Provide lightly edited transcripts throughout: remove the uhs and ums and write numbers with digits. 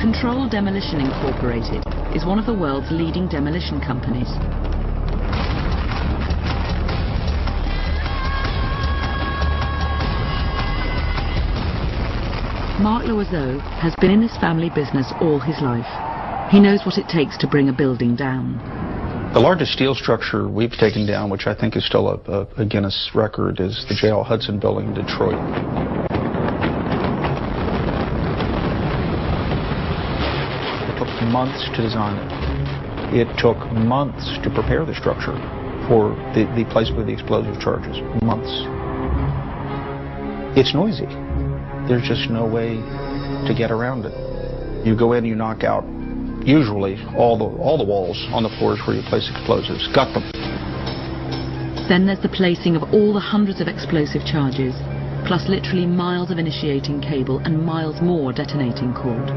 Control Demolition Incorporated is one of the world's leading demolition companies. Mark Loiseau has been in this family business all his life. He knows what it takes to bring a building down. The largest steel structure we've taken down, which I think is still a Guinness record, is the J.L. Hudson building in Detroit. It took months to design it. It took months to prepare the structure for the placement of the explosive charges. Months. It's noisy. There's just no way to get around it. You go in, you knock out usually all the walls on the floors where you place explosives. Gut them. Then there's the placing of all the hundreds of explosive charges, plus literally miles of initiating cable and miles more detonating cord.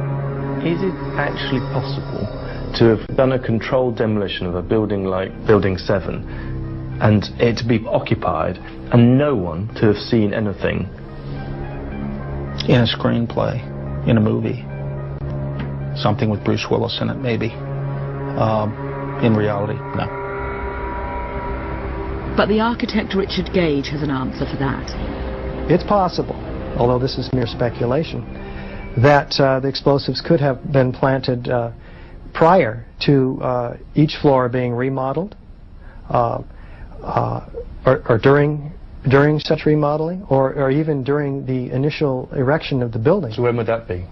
Is it actually possible to have done a controlled demolition of a building like Building 7 and it to be occupied and no one to have seen anything? In a screenplay, in a movie, something with Bruce Willis in it, maybe. In reality, no. But the architect Richard Gage has an answer for that. It's possible, although this is mere speculation, that the explosives could have been planted prior to each floor being remodeled, or during such remodeling, or even during the initial erection of the building. So when would that be?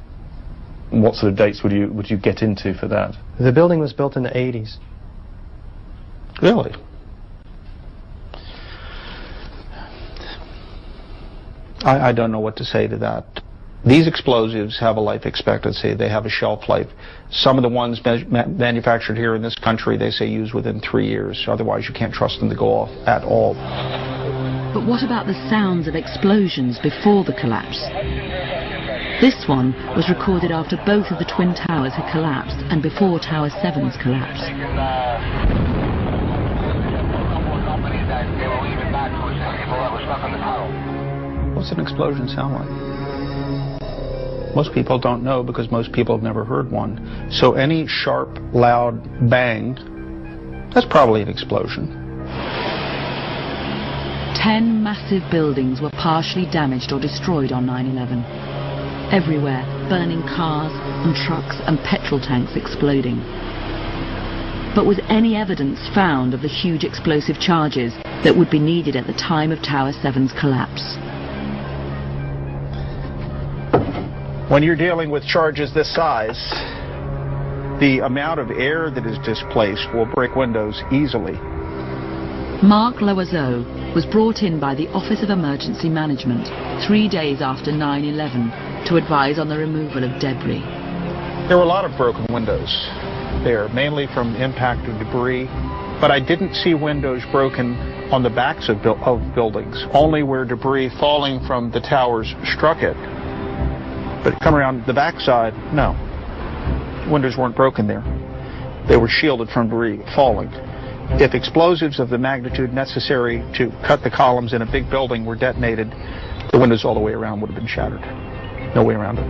And what sort of dates would you get into for that? The building was built in the 80s. Really? I don't know what to say to that. These explosives have a life expectancy. They have a shelf life. Some of the ones manufactured here in this country, they say use within 3 years. Otherwise, you can't trust them to go off at all. But what about the sounds of explosions before the collapse? This one was recorded after both of the Twin Towers had collapsed and before Tower 7's collapse. What's an explosion sound like? Most people don't know because most people have never heard one. So any sharp, loud bang, that's probably an explosion. 10 massive buildings were partially damaged or destroyed on 9/11. Everywhere, burning cars and trucks and petrol tanks exploding. But was any evidence found of the huge explosive charges that would be needed at the time of Tower 7's collapse? When you're dealing with charges this size, the amount of air that is displaced will break windows easily. Mark Loiseau was brought in by the Office of Emergency Management 3 days after 9/11 to advise on the removal of debris. There were a lot of broken windows there, mainly from impact of debris, but I didn't see windows broken on the backs of buildings, only where debris falling from the towers struck it. But come around the backside, no. Windows weren't broken there. They were shielded from debris falling. If explosives of the magnitude necessary to cut the columns in a big building were detonated, the windows all the way around would have been shattered. No way around it.